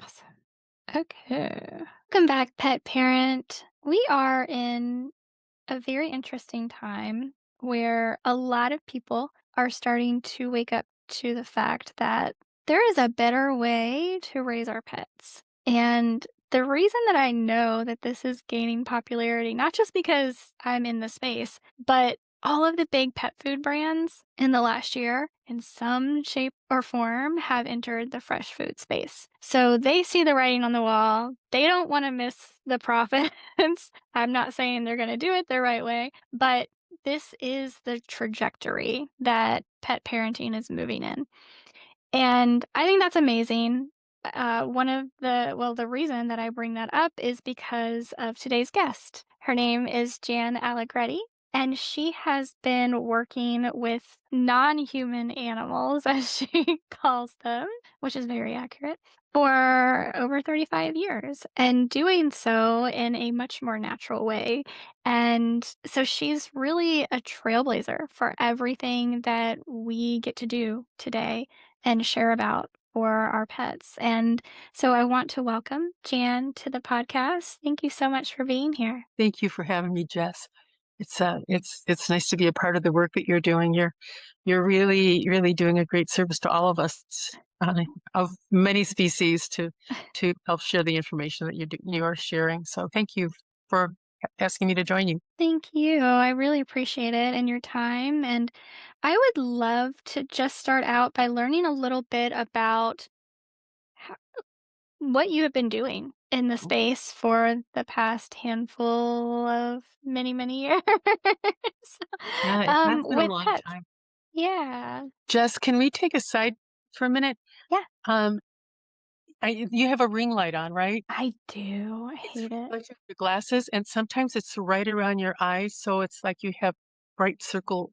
Awesome. Okay. Welcome back, pet parent. We are in a very interesting time where a lot of people are starting to wake up to the fact that there is a better way to raise our pets. And the reason that I know that this is gaining popularity, not just because I'm in the space, but all of the big pet food brands in the last year, in some shape or form, have entered the fresh food space. So they see the writing on the wall. They don't want to miss the profits. I'm not saying they're going to do it the right way, but this is the trajectory that pet parenting is moving in. And I think that's amazing. The reason that I bring that up is because of today's guest. Her name is Jan Allegretti, and she has been working with non human animals, as she calls them, which is very accurate, for over 35 years and doing so in a much more natural way. And so she's really a trailblazer for everything that we get to do today and share about for our pets. And so I want to welcome Jan to the podcast. Thank you so much for being here. Thank you for having me, Jess. It's nice to be a part of the work that you're doing. You're really doing a great service to all of us of many species to help share the information that you are sharing. So thank you for asking me to join you. Thank you. I really appreciate it and your time. And I would love to just start out by learning a little bit about ho- what you have been doing in the space for the past handful of many years. Yeah, it has been a With long pets. time. Yeah. Jess, can we take a side for a minute? Yeah. Um, you have a ring light on, right? I do. I It's hate it. reflecting your glasses, and sometimes it's right around your eyes, so it's like you have white circles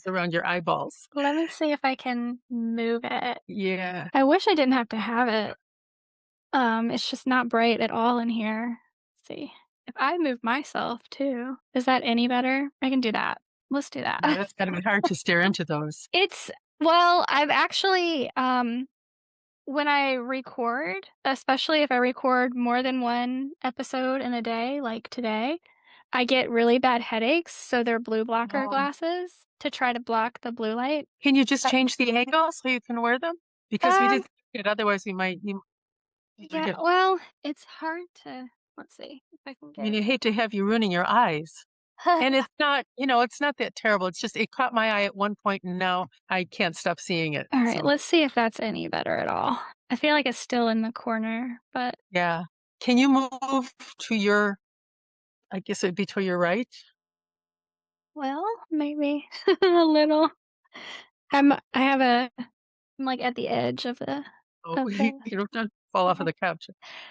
around your eyeballs. Let me see if I can move it. Yeah. I wish I didn't have to have it. It's just not bright at all in here. Let's see. If I move myself too, is that any better? I can do that. Let's do Yeah, that. that's gotta be hard to stare into those. It's I've actually when I record, especially if I record more than one episode in a day, like today, I get really bad headaches, so they're blue blocker Oh. glasses to try to block the blue light. Can you just But, change the angle so you can wear them? Because we um did it, otherwise you might Yeah, get well, it's hard to let's see if I can I mean, get I hate to have you ruining your eyes. And it's not, it's not that terrible. It's just it caught my eye at one point and now I can't stop seeing it. All right, So, let's see if that's any better at all. I feel like it's still in the corner, but yeah. Can you move to your I guess it'd be to your right? well, maybe a little. I have I'm like at the edge Oh, of the don't fall off of okay. the couch.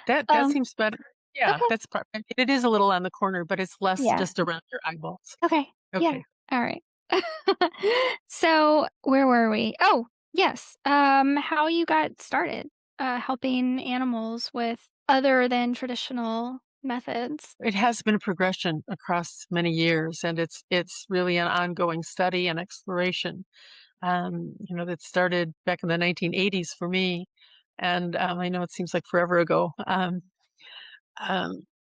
That Um, seems better. Yeah, okay. that's part. It is a little on the corner, but it's less Yeah. just around your eyeballs. Okay. Yeah. Okay. All right. So, where were we? Oh, yes. How you got started helping animals with other than traditional methods. It has been a progression across many years, and it's really an ongoing study and exploration. That started back in the 1980s for me, and I know it seems like forever ago. Um,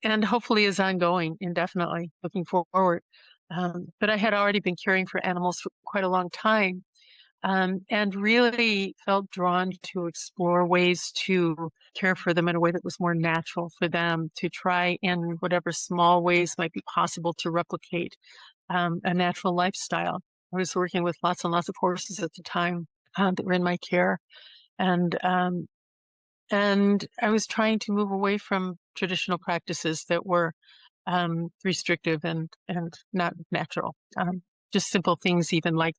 and hopefully is ongoing indefinitely, looking forward. But I had already been caring for animals for quite a long time, and really felt drawn to explore ways to care for them in a way that was more natural for them, to try in whatever small ways might be possible to replicate a natural lifestyle. I was working with lots and lots of horses at the time that were in my care, and I was trying to move away from traditional practices that were restrictive and not natural. Just simple things, even like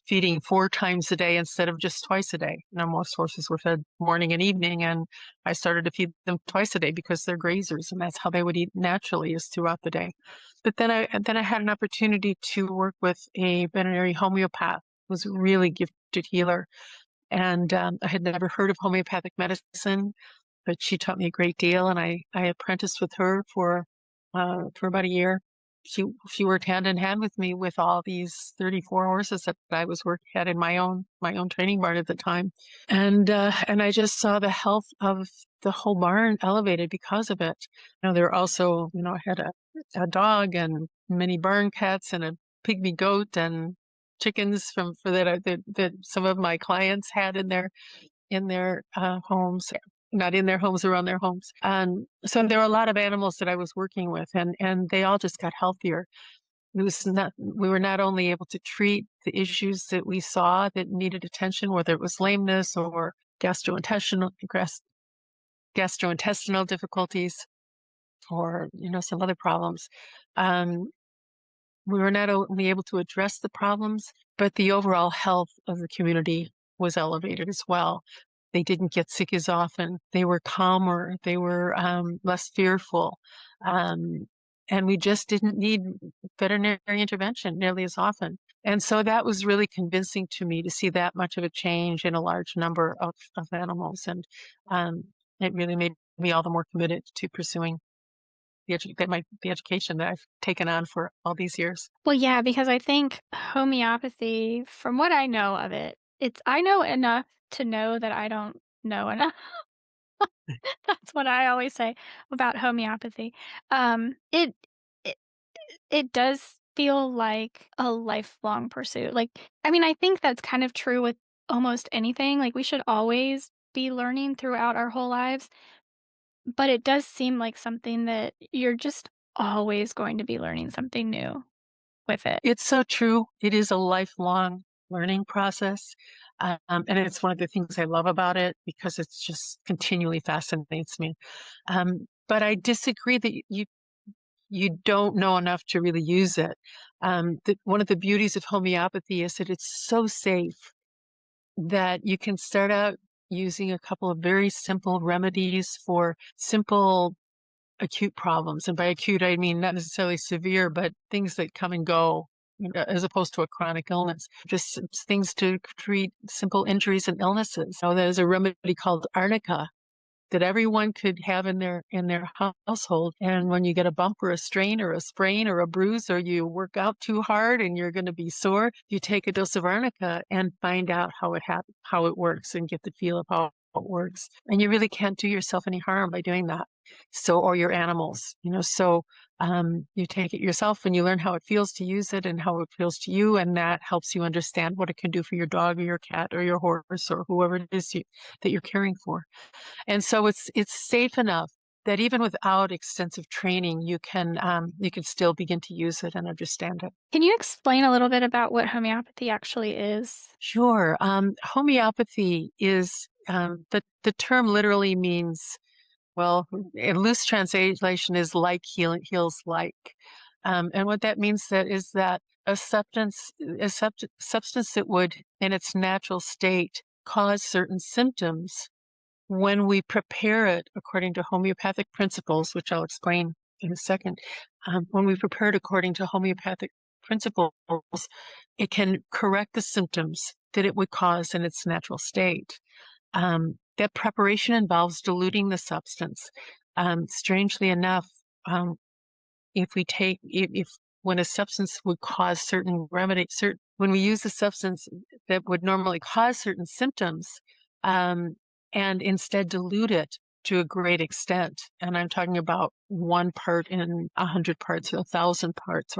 feeding 4 times a day instead of just twice a day. Most horses were fed morning and evening, and I started to feed them twice a day because they're grazers, and that's how they would eat naturally is throughout the day. But then I had an opportunity to work with a veterinary homeopath, who was a really gifted healer, and I had never heard of homeopathic medicine, but she taught me a great deal, and I apprenticed with her for about a year. she worked hand in hand with me with all these 34 horses that I was had in my own training barn at the time. And I just saw the health of the whole barn elevated because of it. There were also, I had a dog and many barn cats and a pygmy goat and chickens for that some of my clients had in their homes, not in their homes, around their homes. And so there were a lot of animals that I was working with, and they all just got healthier. We were not only able to treat the issues that we saw that needed attention, whether it was lameness or gastrointestinal gastrointestinal difficulties or, some other problems. Um, we were not only able to address the problems, but the overall health of the community was elevated as well. They didn't get sick as often. They were calmer. They were less fearful. Um, and we just didn't need veterinary intervention nearly as often. And so that was really convincing to me to see that much of a change in a large number of animals. And um, it really made me all the more committed to pursuing the education that I've taken on for all these years. Well, yeah, because I think homeopathy, from what I know of it, I know enough to know that I don't know enough. That's what I always say about homeopathy. It it it does feel like a lifelong pursuit. Like, I mean, I think that's kind of true with almost anything. Like, we should always be learning throughout our whole lives, but it does seem like something that you're just always going to be learning something new with it. It's so true. It is a lifelong learning process. And it's one of the things I love about it because it's just continually fascinates me. But I disagree that you don't know enough to really use it. One of the beauties of homeopathy is that it's so safe that you can start out using a couple of very simple remedies for simple acute problems. And by acute, I mean not necessarily severe, but things that come and go, as opposed to a chronic illness. Just things to treat simple injuries and illnesses. There's a remedy called arnica that everyone could have in their household. And when you get a bump or a strain or a sprain or a bruise, or you work out too hard and you're going to be sore, you take a dose of arnica and find out how it works and get the feel of how it works. And you really can't do yourself any harm by doing that. So, or your animals, you take it yourself and you learn how it feels to use it and how it feels to you. And that helps you understand what it can do for your dog or your cat or your horse or whoever it is that you're caring for. And so it's safe enough that even without extensive training, you can still begin to use it and understand it. Can you explain a little bit about what homeopathy actually is? Sure. Homeopathy is the term literally means, well, a loose translation is like heals like. And what that means is that a substance that would in its natural state cause certain symptoms, when we prepare it according to homeopathic principles, which I'll explain in a second, when we prepare it according to homeopathic principles, it can correct the symptoms that it would cause in its natural state. That preparation involves diluting the substance. Strangely enough, um, if when a substance would cause when we use a substance that would normally cause certain symptoms, um, and instead dilute it to a great extent, and I'm talking about 1 part in 100 parts, or 1,000 parts,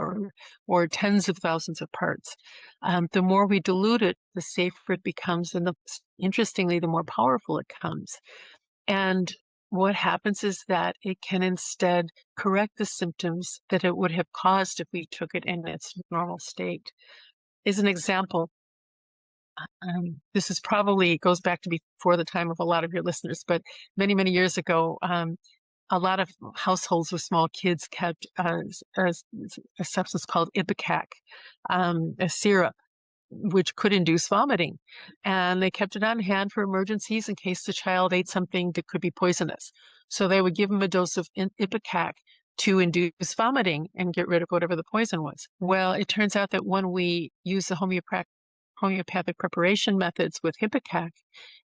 or tens of thousands of parts. The more we dilute it, the safer it becomes, and interestingly, the more powerful it comes. And what happens is that it can instead correct the symptoms that it would have caused if we took it in its normal state. As an example, this is probably goes back to before the time of a lot of your listeners, but many, many years ago, a lot of households with small kids kept a substance called ipecac, a syrup, which could induce vomiting. And they kept it on hand for emergencies in case the child ate something that could be poisonous. So they would give them a dose of ipecac to induce vomiting and get rid of whatever the poison was. Well, it turns out that when we use the homeopathic preparation methods with ipecac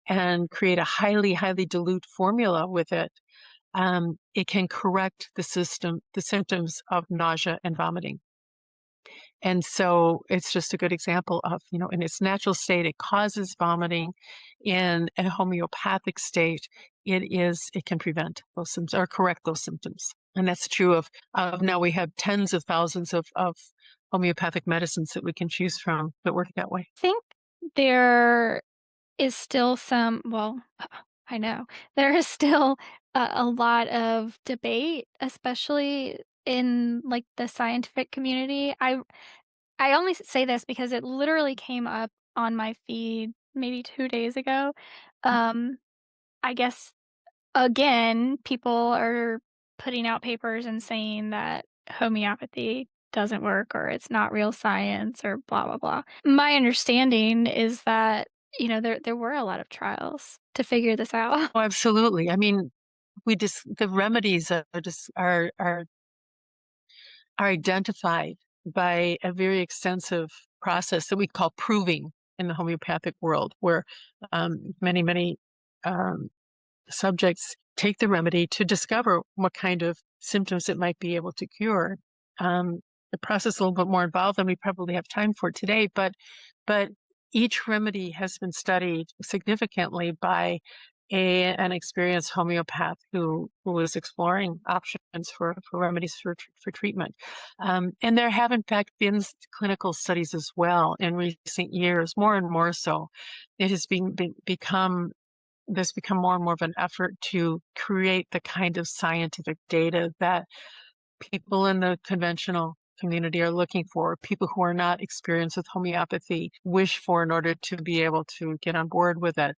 and create a highly, highly dilute formula with it, it can correct the symptoms of nausea and vomiting. And so it's just a good example of, in its natural state, it causes vomiting. In a homeopathic state, it can prevent those symptoms or correct those symptoms. And that's true of now we have tens of thousands of homeopathic medicines that we can choose from that work that way. Think there is still some well, I know. There is still a lot of debate, especially in, like, the scientific community. I only say this because it literally came up on my feed maybe 2 days ago. Um, I guess, again, people are putting out papers and saying that homeopathy doesn't work or it's not real science or blah, blah, blah. My understanding is that, there were a lot of trials to figure this out. Oh, absolutely. I mean, the remedies are identified by a very extensive process that we call proving in the homeopathic world, where many um, subjects take the remedy to discover what kind of symptoms it might be able to cure. Um, the process is a little bit more involved than we probably have time for today, but each remedy has been studied significantly by an experienced homeopath who was exploring options for remedies for treatment. And there have, in fact, been clinical studies as well in recent years, more and more so. It has become there's become more and more of an effort to create the kind of scientific data that people in the conventional community are looking for, people who are not experienced with homeopathy wish for in order to be able to get on board with it.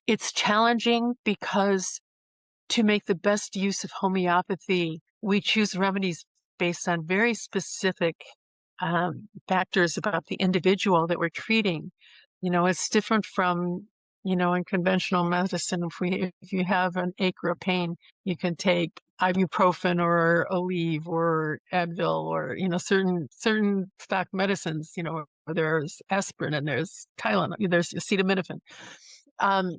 It's challenging because to make the best use of homeopathy, we choose remedies based on very specific factors about the individual that we're treating. It's different from, in conventional medicine. If you have an ache or a pain, you can take ibuprofen or Aleve or Advil or, certain stock medicines, there's aspirin and there's Tylenol, there's acetaminophen. Um,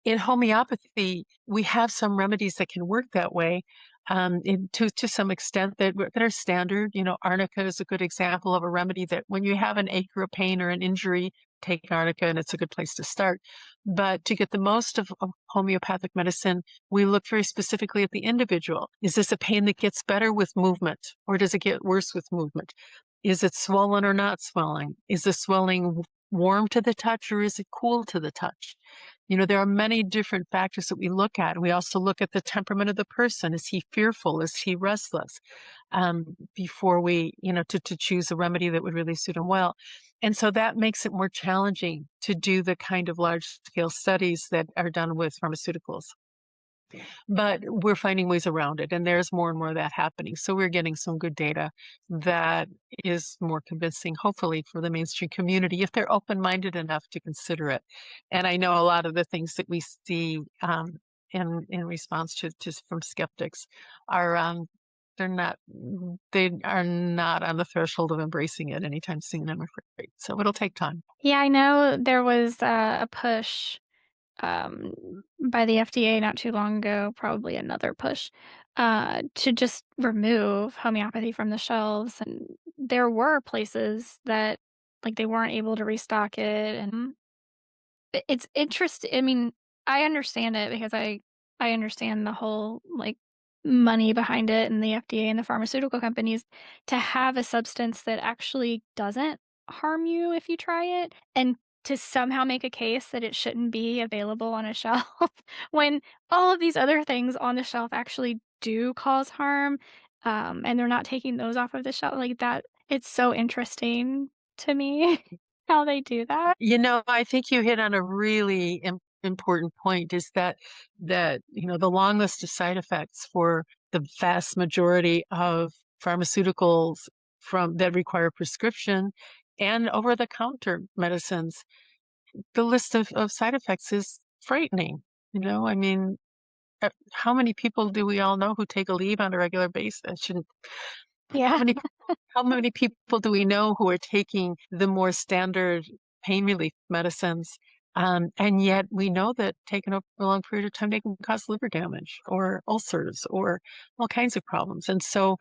in homeopathy, we have some remedies that can work that way, to some extent that are standard. Arnica is a good example of a remedy that when you have an ache or a pain or an injury, take arnica, and it's a good place to start. But to get the most of homeopathic medicine, we look very specifically at the individual. Is this a pain that gets better with movement, or does it get worse with movement? Is it swollen or not swelling? Is the swelling warm to the touch, or is it cool to the touch? There are many different factors that we look at. We also look at the temperament of the person. Is he fearful? Is he restless? Before we, to choose a remedy that would really suit him well. And so that makes it more challenging to do the kind of large scale studies that are done with pharmaceuticals. But we're finding ways around it, and there's more and more of that happening. So we're getting some good data that is more convincing, hopefully, for the mainstream community if they're open-minded enough to consider it. And I know a lot of the things that we see in response to from skeptics are they are not on the threshold of embracing it anytime soon, I'm afraid. So it'll take time. Yeah, I know there was a push um, by the FDA not too long ago, probably another push, to just remove homeopathy from the shelves. And there were places that, like, they weren't able to restock it. And it's interesting. I mean, I understand it because I understand the whole, like, money behind it and the FDA and the pharmaceutical companies to have a substance that actually doesn't harm you if you try it, and to somehow make a case that it shouldn't be available on a shelf when all of these other things on the shelf actually do cause harm, and they're not taking those off of the shelf like that. It's so interesting to me how they do that. I think you hit on a really important point is that the long list of side effects for the vast majority of pharmaceuticals from that require prescription and over-the-counter medicines, the list of side effects is frightening. I mean, how many people do we all know who take a leave on a regular basis? I shouldn't. How Yeah. many how many people do we know who are taking the more standard pain relief medicines And yet we know that taken over a long period of time, they can cause liver damage or ulcers or all kinds of problems. And so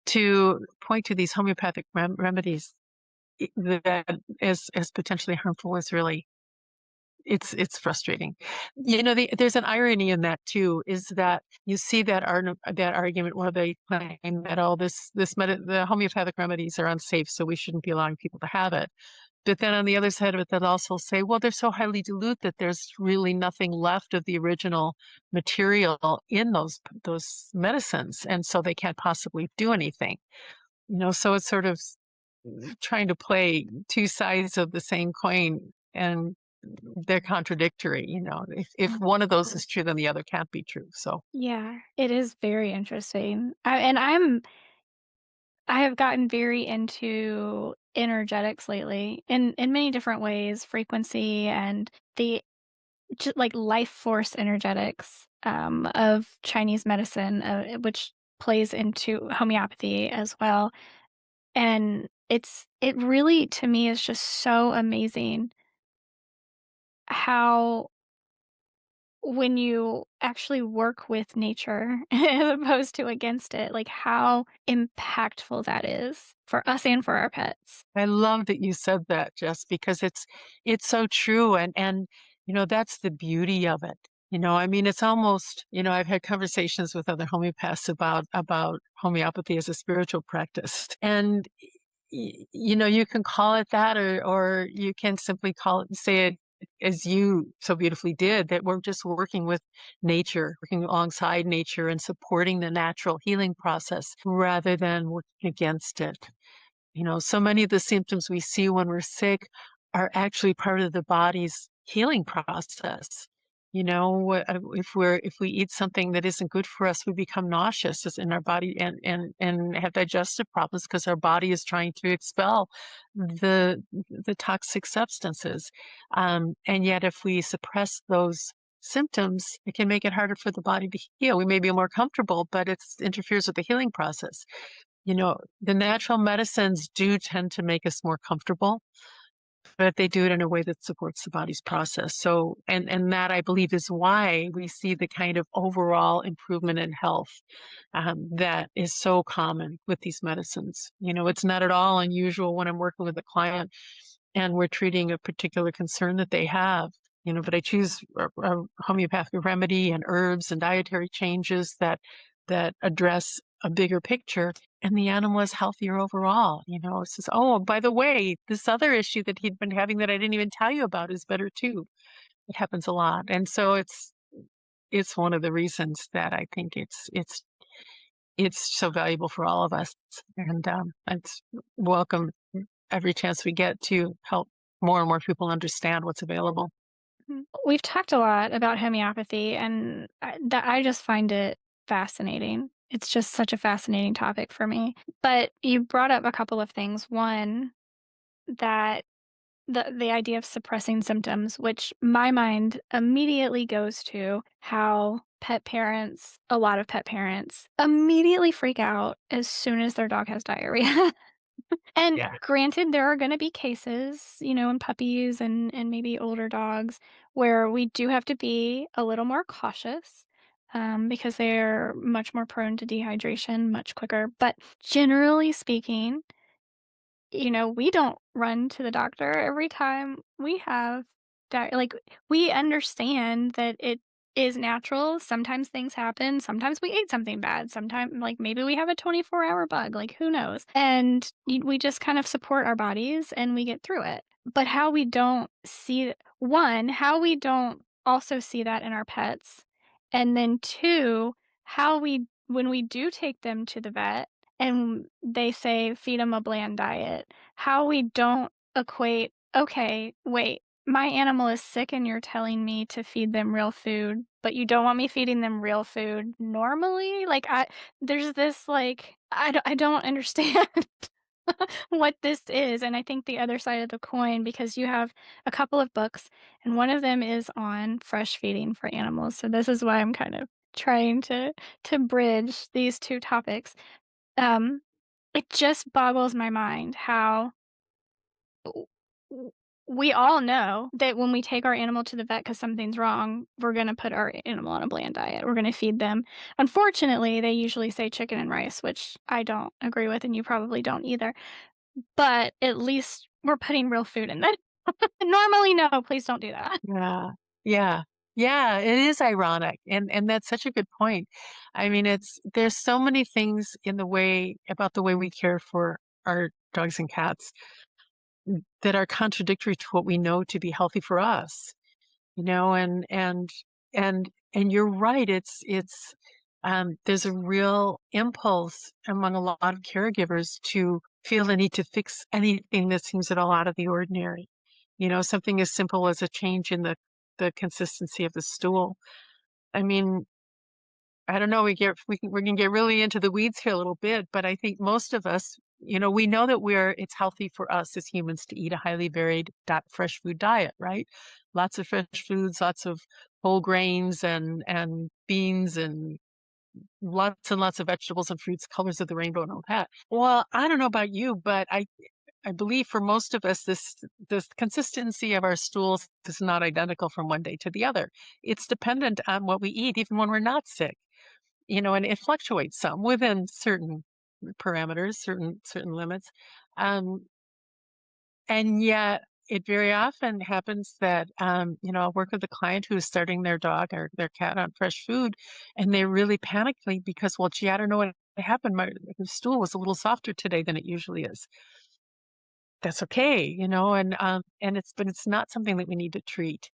to point to these homeopathic remedies that as potentially harmful is really it's frustrating. There's an irony in that too, is that you see that argument where they claim that all the homeopathic remedies are unsafe, so we shouldn't be allowing people to have it. But then on the other side of it, they'll also say, well, they're so highly dilute that there's really nothing left of the original material in those medicines, and so they can't possibly do anything. So it's sort of trying to play two sides of the same coin, and they're contradictory. If one of those is true, then the other can't be true. So Yeah, it is very interesting. I have gotten very into energetics lately in many different ways, frequency and the like life force energetics of Chinese medicine, which plays into homeopathy as well. And it really to me is just so amazing how when you actually work with nature as opposed to against it, like how impactful that is for us and for our pets. I love that you said that, Jess, because it's so true, and that's the beauty of it. I mean, it's almost, I've had conversations with other homeopaths about homeopathy as a spiritual practice, and you can call it that, or you can simply say it as you so beautifully did, that we're just working with nature, working alongside nature and supporting the natural healing process rather than working against it. So many of the symptoms we see when we're sick are actually part of the body's healing process. If we eat something that isn't good for us, we become nauseous in our body, and have digestive problems because our body is trying to expel the toxic substances. And yet, if we suppress those symptoms, it can make it harder for the body to heal. We may be more comfortable, but it interferes with the healing process. The natural medicines do tend to make us more comfortable, but they do it in a way that supports the body's process. So, and that I believe is why we see the kind of overall improvement in health that is so common with these medicines. It's not at all unusual when I'm working with a client and we're treating a particular concern that they have. But I choose a homeopathic remedy and herbs and dietary changes that address a bigger picture, and the animal is healthier overall. It says, oh, by the way, this other issue that he'd been having that I didn't even tell you about is better too. It happens a lot. And so it's one of the reasons that I think it's so valuable for all of us. And it's welcome every chance we get to help more and more people understand what's available. We've talked a lot about homeopathy, and I just find it fascinating. It's just such a fascinating topic for me. But you brought up a couple of things. One, that the idea of suppressing symptoms, which my mind immediately goes to how a lot of pet parents immediately freak out as soon as their dog has diarrhea. And Yeah. granted, there are gonna be cases, in puppies and maybe older dogs where we do have to be a little more cautious, because they're much more prone to dehydration much quicker. But generally speaking, we don't run to the doctor every time we have like, we understand that it is natural. Sometimes things happen. Sometimes we ate something bad. Sometimes, like, maybe we have a 24-hour bug, like, who knows? And we just kind of support our bodies and we get through it. But how we don't see, one, how we don't also see that in our pets. And then two, when we do take them to the vet, and they say feed them a bland diet, how we don't equate, okay, wait, my animal is sick and you're telling me to feed them real food, but you don't want me feeding them real food normally? Like, there's this, like, I don't understand what this is. And I think the other side of the coin, because you have a couple of books, and one of them is on fresh feeding for animals. So this is why I'm kind of trying to bridge these two topics. Um, it just boggles my mind how we all know that when we take our animal to the vet because something's wrong, we're gonna put our animal on a bland diet. We're gonna feed them. Unfortunately, they usually say chicken and rice, which I don't agree with, and you probably don't either. But at least we're putting real food in it. Normally, no, please don't do that. Yeah. Yeah. Yeah, it is ironic, and that's such a good point. I mean, it's there's so many things in the way about the way we care for our dogs and cats that are contradictory to what we know to be healthy for us, you know, and you're right, there's a real impulse among a lot of caregivers to feel the need to fix anything that seems at all out of the ordinary. You know, something as simple as a change in the consistency of the stool. I mean, I don't know, we can get really into the weeds here a little bit, but I think most of us, you know, we know that it's healthy for us as humans to eat a highly varied fresh food diet, right? Lots of fresh foods, lots of whole grains and beans and lots of vegetables and fruits, colors of the rainbow and all that. Well, I don't know about you, but I believe for most of us, this consistency of our stools is not identical from one day to the other. It's dependent on what we eat, even when we're not sick, you know, and it fluctuates some within certain parameters, certain limits. Um, and yet it very often happens that, you know, I'll work with a client who is starting their dog or their cat on fresh food, and they're really panicking because, well, gee, I don't know what happened. My stool was a little softer today than it usually is. That's okay, you know, and but it's not something that we need to treat.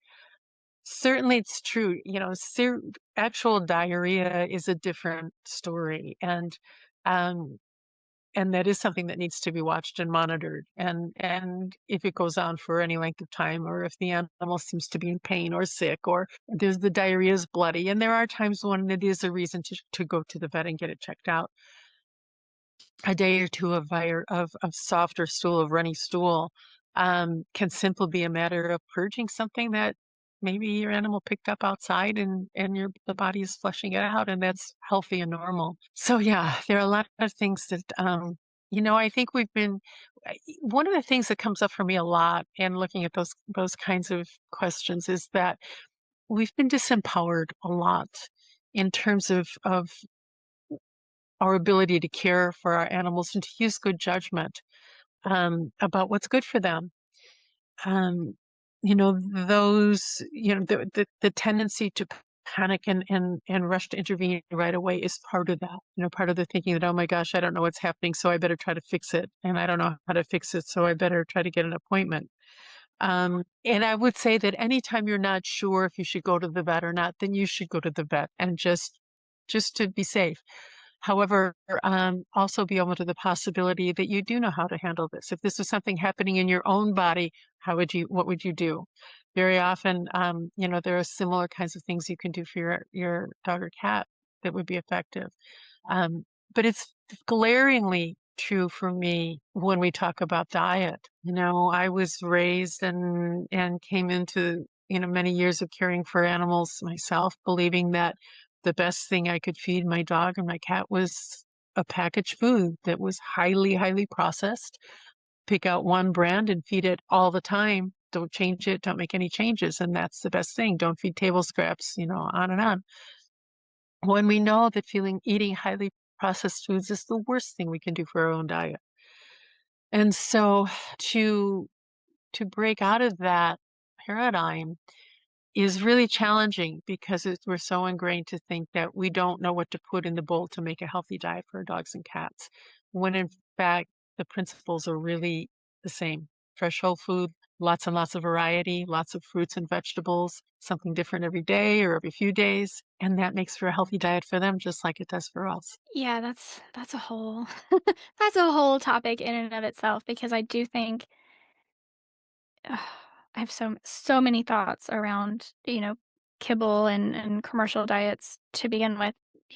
Certainly, it's true. You know, actual diarrhea is a different story, um, and that is something that needs to be watched and monitored. And if it goes on for any length of time, or if the animal seems to be in pain or sick, or the diarrhea is bloody, and there are times when it is a reason to go to the vet and get it checked out. A day or two of softer stool, of runny stool, can simply be a matter of purging something that maybe your animal picked up outside and the body is flushing it out, and that's healthy and normal. So yeah, there are a lot of things that, you know, I think one of the things that comes up for me a lot in looking at those kinds of questions is that we've been disempowered a lot in terms of our ability to care for our animals and to use good judgment about what's good for them. Um, you know, the tendency to panic and rush to intervene right away is part of that. You know, part of the thinking that, oh my gosh, I don't know what's happening, so I better try to fix it. And I don't know how to fix it, so I better try to get an appointment. And I would say that anytime you're not sure if you should go to the vet or not, then you should go to the vet and just to be safe. However, also be open to the possibility that you do know how to handle this. If this was something happening in your own body, what would you do? Very often, you know, there are similar kinds of things you can do for your dog or cat that would be effective. Um, but it's glaringly true for me when we talk about diet. You know, I was raised and came into, you know, many years of caring for animals myself, believing that the best thing I could feed my dog and my cat was a packaged food that was highly processed. Pick out one brand and feed it all the time. Don't change it, don't make any changes, and that's the best thing. Don't feed table scraps, you know, on and on. When we know that eating highly processed foods is the worst thing we can do for our own diet. And so to to break out of that paradigm is really challenging because we're so ingrained to think that we don't know what to put in the bowl to make a healthy diet for our dogs and cats, when in fact the principles are really the same. Fresh whole food, lots and lots of variety, lots of fruits and vegetables, something different every day or every few days, and that makes for a healthy diet for them just like it does for us. Yeah, that's a whole that's a whole topic in and of itself because I do think ugh, I have so many thoughts around, kibble and commercial diets to begin with.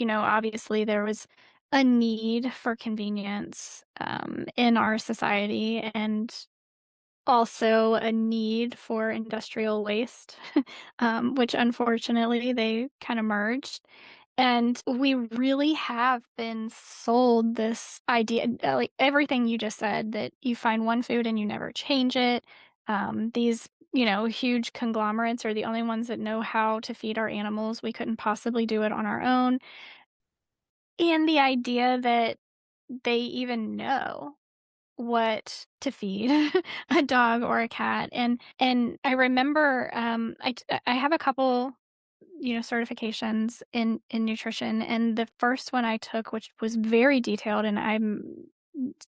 Obviously there was a need for convenience in our society and also a need for industrial waste, which unfortunately they kind of merged. And we really have been sold this idea, like everything you just said, that you find one food and you never change it. These, huge conglomerates are the only ones that know how to feed our animals. We couldn't possibly do it on our own. And the idea that they even know what to feed a dog or a cat. And I remember, I have a couple, certifications in nutrition, and the first one I took, which was very detailed, and I'm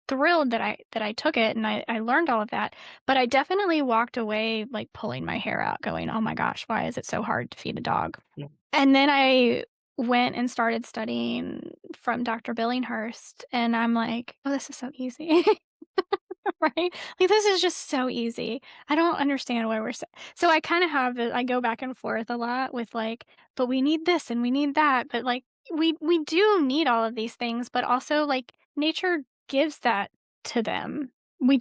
thrilled that I took it and I learned all of that. But I definitely walked away like pulling my hair out, going, "Oh my gosh, why is it so hard to feed a dog?" Yeah. And then I went and started studying from Dr. Billinghurst, and I'm like, "Oh, this is so easy." Right? Like, this is just so easy. I don't understand why we're so I kinda have I go back and forth a lot with, like, "But we need this and we need that," but, like, we do need all of these things, but also, like, nature gives that to them. We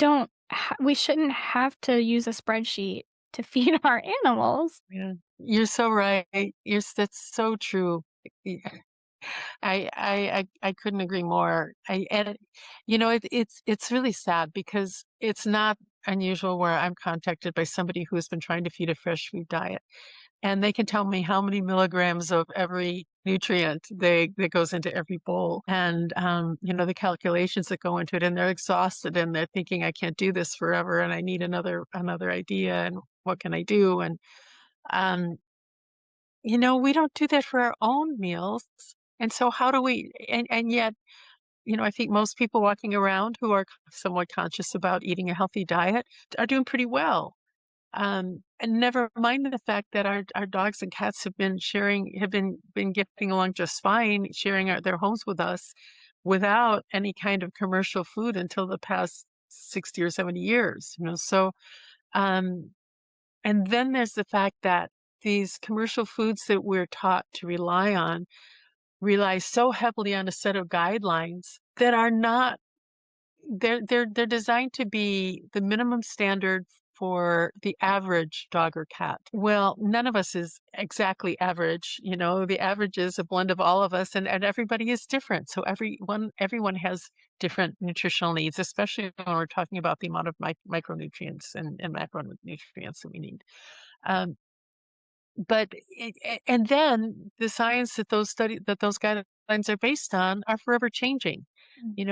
shouldn't have to use a spreadsheet to feed our animals. Yeah. You're so right. That's so true. Y I couldn't agree more. It's really sad because it's not unusual where I'm contacted by somebody who has been trying to feed a fresh food diet, and they can tell me how many milligrams of every nutrient that goes into every bowl, and, the calculations that go into it, and they're exhausted, and they're thinking, "I can't do this forever, and I need another idea, and what can I do?" And, um we don't do that for our own meals, and so how do we and yet, I think most people walking around who are somewhat conscious about eating a healthy diet are doing pretty well. And never mind the fact that our dogs and cats have been getting along just fine, sharing their homes with us without any kind of commercial food until the past 60 or 70 years, so, um and then there's the fact that these commercial foods that we're taught to rely on rely so heavily on a set of guidelines that are not they're designed to be the minimum standard for the average dog or cat. Well, none of us is exactly average, the average is a blend of all of us and everybody is different. So everyone has different nutritional needs, especially when we're talking about the amount of micronutrients and macronutrients that we need. Um, but and then the science that those guidelines are based on are forever changing. Mm.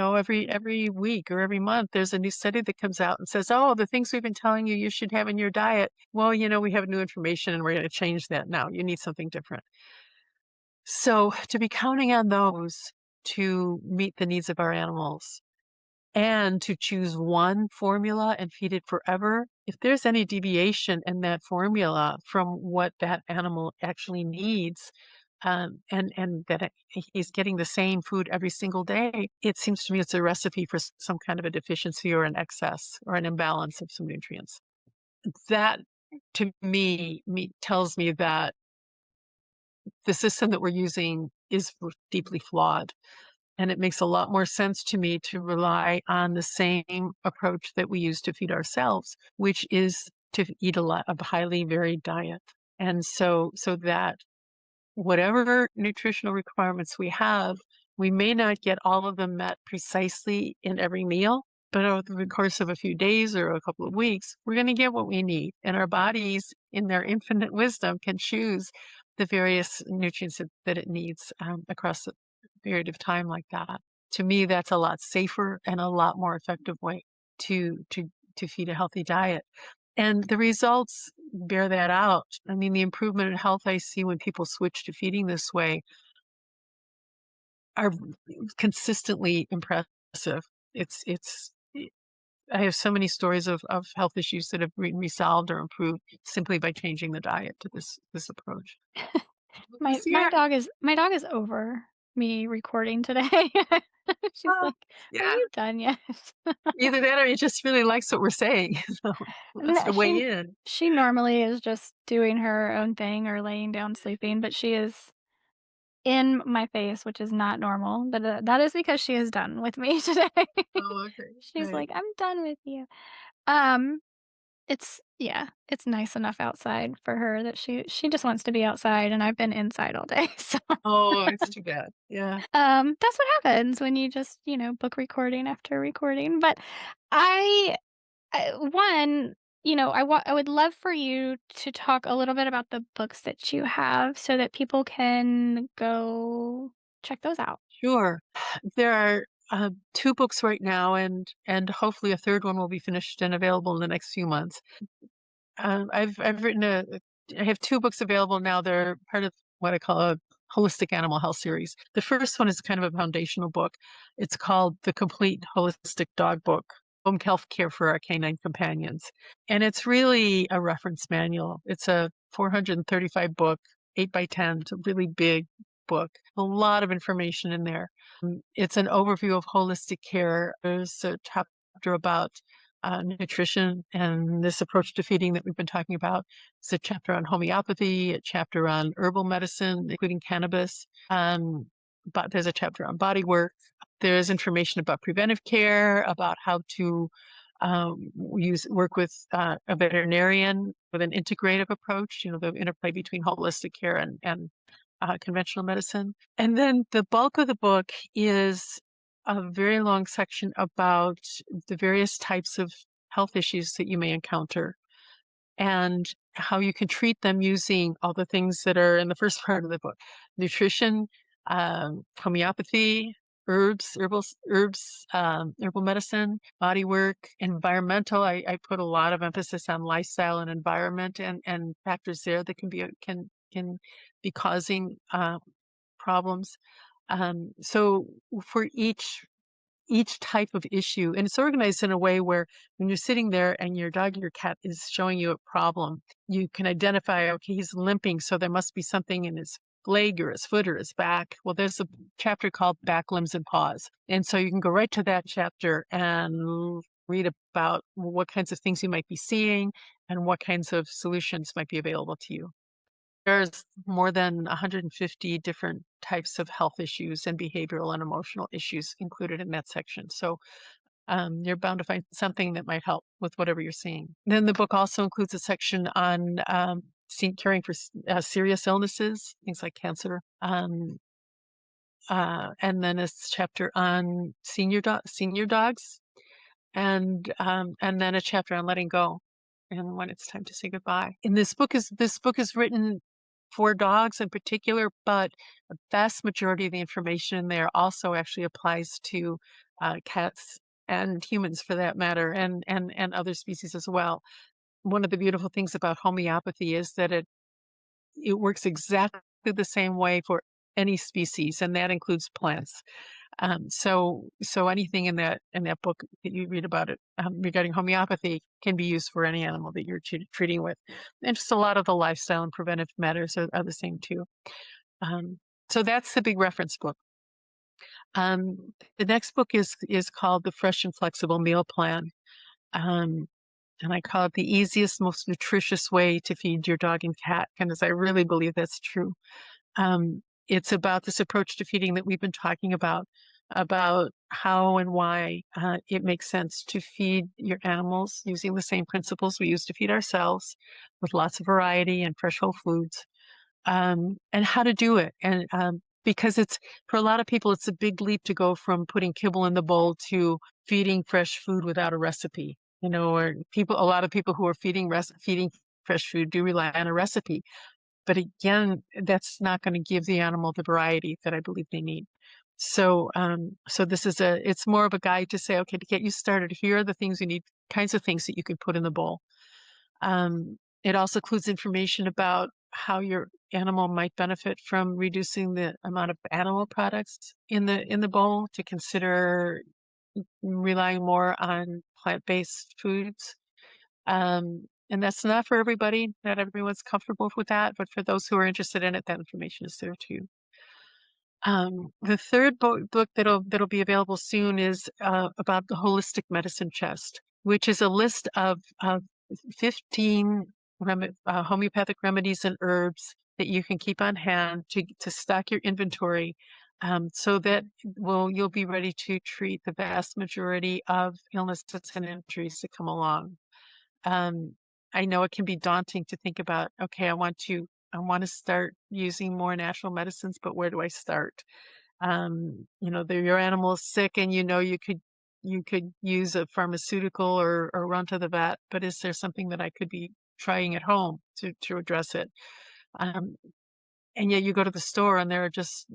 Every week or every month, there's a new study that comes out and says, "Oh, the things we've been telling you should have in your diet. Well, we have new information and we're going to change that now. You need something different." So to be counting on those to meet the needs of our animals and to choose one formula and feed it forever, if there's any deviation in that formula from what that animal actually needs, and that he's getting the same food every single day, it seems to me it's a recipe for some kind of a deficiency or an excess or an imbalance of some nutrients. That, to me tells me that the system that we're using is deeply flawed. And it makes a lot more sense to me to rely on the same approach that we use to feed ourselves, which is to eat a highly varied diet. And so that whatever nutritional requirements we have, we may not get all of them met precisely in every meal, but over the course of a few days or a couple of weeks, we're going to get what we need. And our bodies, in their infinite wisdom, can choose the various nutrients that it needs across a period of time like that. To me, that's a lot safer and a lot more effective way to to to feed a healthy diet. And the results bear that out. I mean, the improvement in health I see when people switch to feeding this way are consistently impressive. It's I have so many stories of health issues that have been resolved or improved simply by changing the diet to this approach. My This my year, dog is my dog is over me recording today. She's oh, like, "Are yeah, you done yet?" either that or he just really likes what we're saying, so he No, wants to weigh in. she normally is just doing her own thing or laying down sleeping, but she is in my face, which is not normal, but, that is because she is done with me today. Oh, okay, She's right. like, "I'm done with you." Um, it's nice enough outside for her that she just wants to be outside, and I've been inside all day, so, Oh, it's too bad. Yeah. that's what happens when you just, book recording after recording, but I one I would love for you to talk a little bit about the books that you have so that people can go check those out. Sure. There are, 2 books right now, and hopefully a third one will be finished and available in the next few months. I've written I have 2 books available now. They're part of what I call a holistic animal health series. The first one is kind of a foundational book. It's called The Complete Holistic Dog Book: Home Health Care for Our Canine Companions. And it's really a reference manual. It's a 435 book, 8 by 10. It's a really big book. A lot of information in there. It's an overview of holistic care. There's a chapter about nutrition and this approach to feeding that we've been talking about. It's a chapter on homeopathy, a chapter on herbal medicine, including cannabis. But there's a chapter on body work. There's information about preventive care, about how to work with a veterinarian with an integrative approach. The interplay between holistic care and conventional medicine. And then the bulk of the book is a very long section about the various types of health issues that you may encounter and how you can treat them using all the things that are in the first part of the book: nutrition, homeopathy, herbal medicine, body work, environmental. I put a lot of emphasis on lifestyle and environment and factors there that can be causing problems. So for each type of issue, and it's organized in a way where when you're sitting there and your dog or your cat is showing you a problem, you can identify, okay, he's limping, so there must be something in his leg or his foot or his back. Well, there's a chapter called Back, Limbs, and Paws. And so you can go right to that chapter and read about what kinds of things you might be seeing and what kinds of solutions might be available to you. There's more than 150 different types of health issues and behavioral and emotional issues included in that section. So you're bound to find something that might help with whatever you're seeing. Then the book also includes a section on caring for serious illnesses, things like cancer. And then a chapter on senior dogs, and then a chapter on letting go and when it's time to say goodbye. And this book is written for dogs in particular, but a vast majority of the information in there also actually applies to cats and humans for that matter, and other species as well. One of the beautiful things about homeopathy is that it works exactly the same way for any species, and that includes plants. So anything in that book that you read about it regarding homeopathy can be used for any animal that you're treating with, and just a lot of the lifestyle and preventive matters are the same too. Um, so that's the big reference book. The next book is called The Fresh and Flexible Meal Plan, um, and I call it the easiest, most nutritious way to feed your dog and cat, because I really believe that's true. It's about this approach to feeding that we've been talking about how and why it makes sense to feed your animals using the same principles we use to feed ourselves, with lots of variety and fresh whole foods, and how to do it. And because it's for a lot of people, it's a big leap to go from putting kibble in the bowl to feeding fresh food without a recipe. Or a lot of people who are feeding fresh food do rely on a recipe. But again, that's not going to give the animal the variety that I believe they need. So it's more of a guide to say, okay, to get you started, here are the things you need, kinds of things that you can put in the bowl. It also includes information about how your animal might benefit from reducing the amount of animal products in the bowl, to consider relying more on plant-based foods. And that's not for everybody. Not everyone's comfortable with that, but for those who are interested in it, that information is there too. The third book that'll be available soon is about the holistic medicine chest, which is a list of 15 homeopathic remedies and herbs that you can keep on hand to stock your inventory, so that you'll be ready to treat the vast majority of illnesses and injuries that come along. Um, I know it can be daunting to think about, okay, I want to start using more natural medicines, but where do I start? Your animal is sick and you could you could use a pharmaceutical or run to the vet, but is there something that I could be trying at home to address it? Um, and yet you go to the store and there are just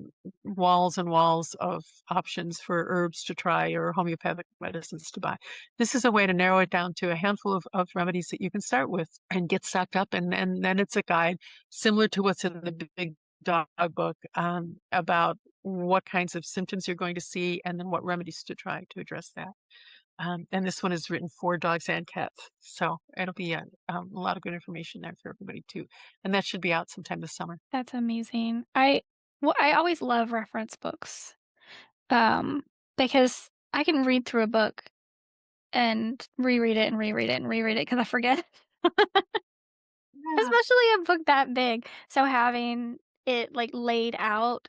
walls and walls of options for herbs to try or homeopathic medicines to buy. This is a way to narrow it down to a handful of remedies that you can start with and get stocked up. And then it's a guide similar to what's in the big dog book about what kinds of symptoms you're going to see and then what remedies to try to address that. And this one is written for dogs and cats. So it'll be a lot of good information there for everybody too. And that should be out sometime this summer. That's amazing. I always love reference books, um, because I can read through a book and reread it and reread it and reread it because I forget. Yeah. Especially a book that big. So having it, like, laid out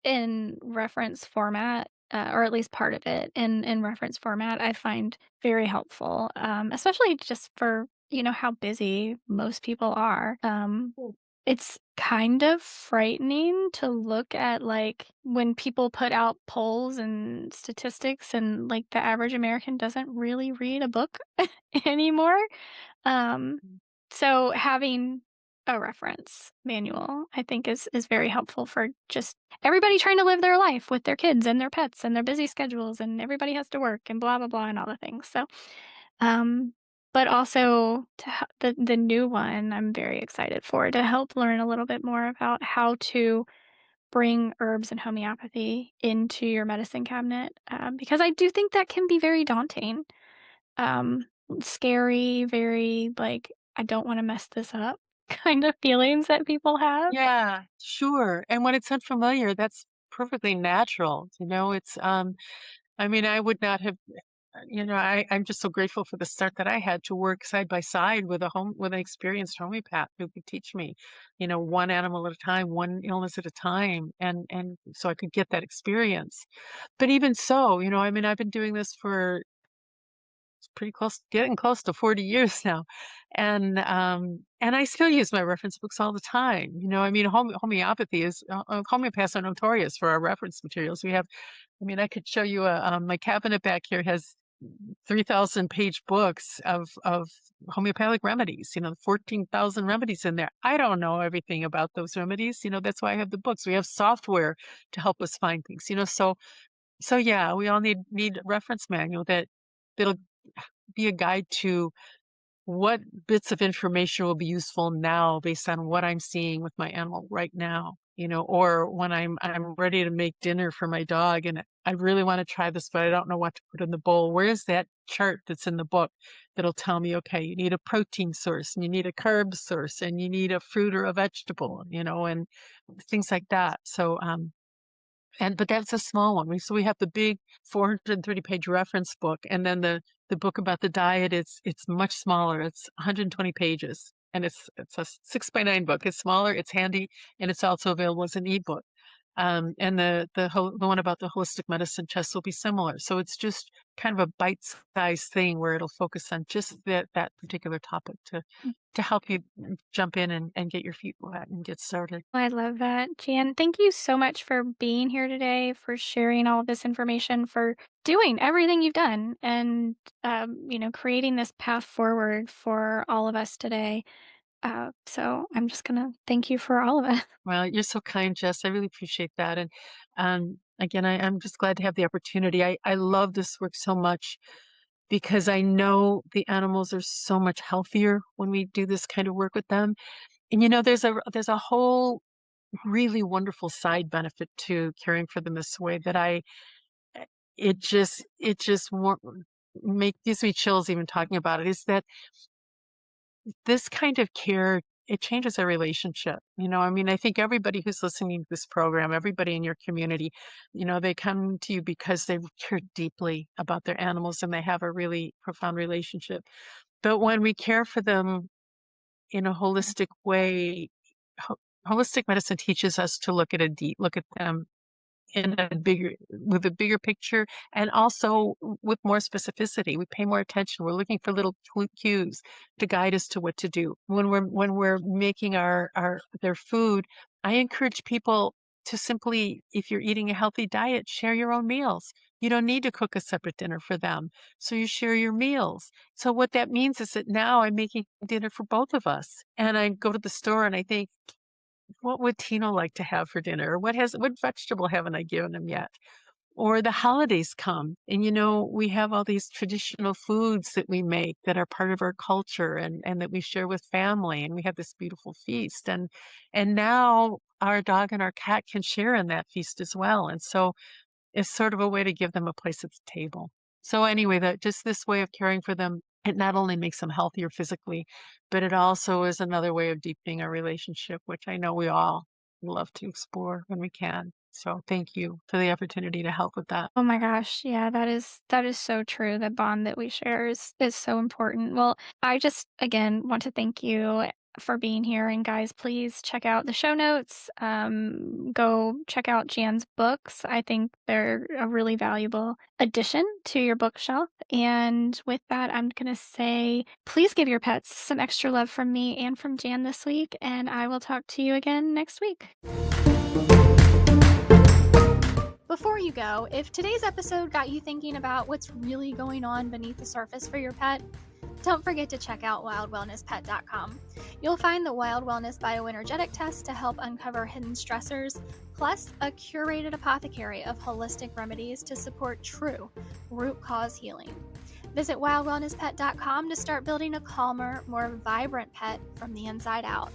in reference format, or at least part of it in reference format, I find very helpful, especially just for, how busy most people are. It's kind of frightening to look at, like, when people put out polls and statistics and, like, the average American doesn't really read a book anymore. Um, so having a reference manual, I think is very helpful for just everybody trying to live their life with their kids and their pets and their busy schedules and everybody has to work and blah blah blah and all the things. So, um, but also the new one, I'm very excited for to help learn a little bit more about how to bring herbs and homeopathy into your medicine cabinet, because I do think that can be very daunting, um, scary, very, like, "I don't wanna mess this up," kind of feelings that people have. Yeah, sure. And when it's unfamiliar, that's perfectly natural. I mean, I would not have, I'm just so grateful for the start that I had to work side by side with with an experienced homeopath who could teach me, one animal at a time, one illness at a time. And so I could get that experience. But even so, I mean, I've been doing this for pretty close getting close to 40 years now. And I still use my reference books all the time. I mean, homeopathy is homeopaths are notorious for our reference materials. I mean, I could show you my cabinet back here has 3,000 page books of homeopathic remedies, 14,000 remedies in there. I don't know everything about those remedies. That's why I have the books. We have software to help us find things, so yeah, we all need a reference manual that'll be a guide to what bits of information will be useful now based on what I'm seeing with my animal right now, or when I'm ready to make dinner for my dog and I really want to try this, but I don't know what to put in the bowl. Where is that chart that's in the book that'll tell me, okay, you need a protein source and you need a carb source and you need a fruit or a vegetable, and things like that. But that's a small one. We have the big 430-page reference book, and then the book about the diet, it's much smaller. It's 120 pages, and it's a 6 by 9 book. It's smaller, it's handy, and it's also available as an ebook. And the one about the holistic medicine chest will be similar. So it's just kind of a bite-sized thing where it'll focus on just that particular topic to help you jump in and get your feet wet and get started. I love that. Jan, thank you so much for being here today, for sharing all of this information, for doing everything you've done and, creating this path forward for all of us today. So I'm just gonna thank you for all of it. Well, you're so kind, Jess. I really appreciate that. And again, I'm just glad to have the opportunity. I love this work so much because I know the animals are so much healthier when we do this kind of work with them. And there's a whole really wonderful side benefit to caring for them this way that eh, it just gives me chills even talking about it. Is that this kind of care, it changes our relationship. I mean, I think everybody who's listening to this program, everybody in your community, they come to you because they care deeply about their animals and they have a really profound relationship. But when we care for them in a holistic way, ho- holistic medicine teaches us to look at them in a bigger with a bigger picture and also with more specificity. We pay more attention. We're looking for little cues to guide us to what to do. When we're making our their food, I encourage people to simply, if you're eating a healthy diet, share your own meals. You don't need to cook a separate dinner for them. So you share your meals. So what that means is that now I'm making dinner for both of us. And I go to the store and I think, what would Tino like to have for dinner? Or what vegetable haven't I given him yet? Or the holidays come and, we have all these traditional foods that we make that are part of our culture and that we share with family, and we have this beautiful feast. And now our dog and our cat can share in that feast as well. And so it's sort of a way to give them a place at the table. So anyway, that just this way of caring for them, it not only makes them healthier physically, but it also is another way of deepening our relationship, which I know we all love to explore when we can. So thank you for the opportunity to help with that. Oh my gosh, yeah, that is so true. The bond that we share is so important. Well, I just again want to thank you for being here. And guys, please check out the show notes. Go check out Jan's books. I think they're a really valuable addition to your bookshelf. And with that, I'm gonna say, please give your pets some extra love from me and from Jan this week. And I will talk to you again next week. Before you go, if today's episode got you thinking about what's really going on beneath the surface for your pet, don't forget to check out wildwellnesspet.com. You'll find the Wild Wellness Bioenergetic Test to help uncover hidden stressors, plus a curated apothecary of holistic remedies to support true root cause healing. Visit wildwellnesspet.com to start building a calmer, more vibrant pet from the inside out.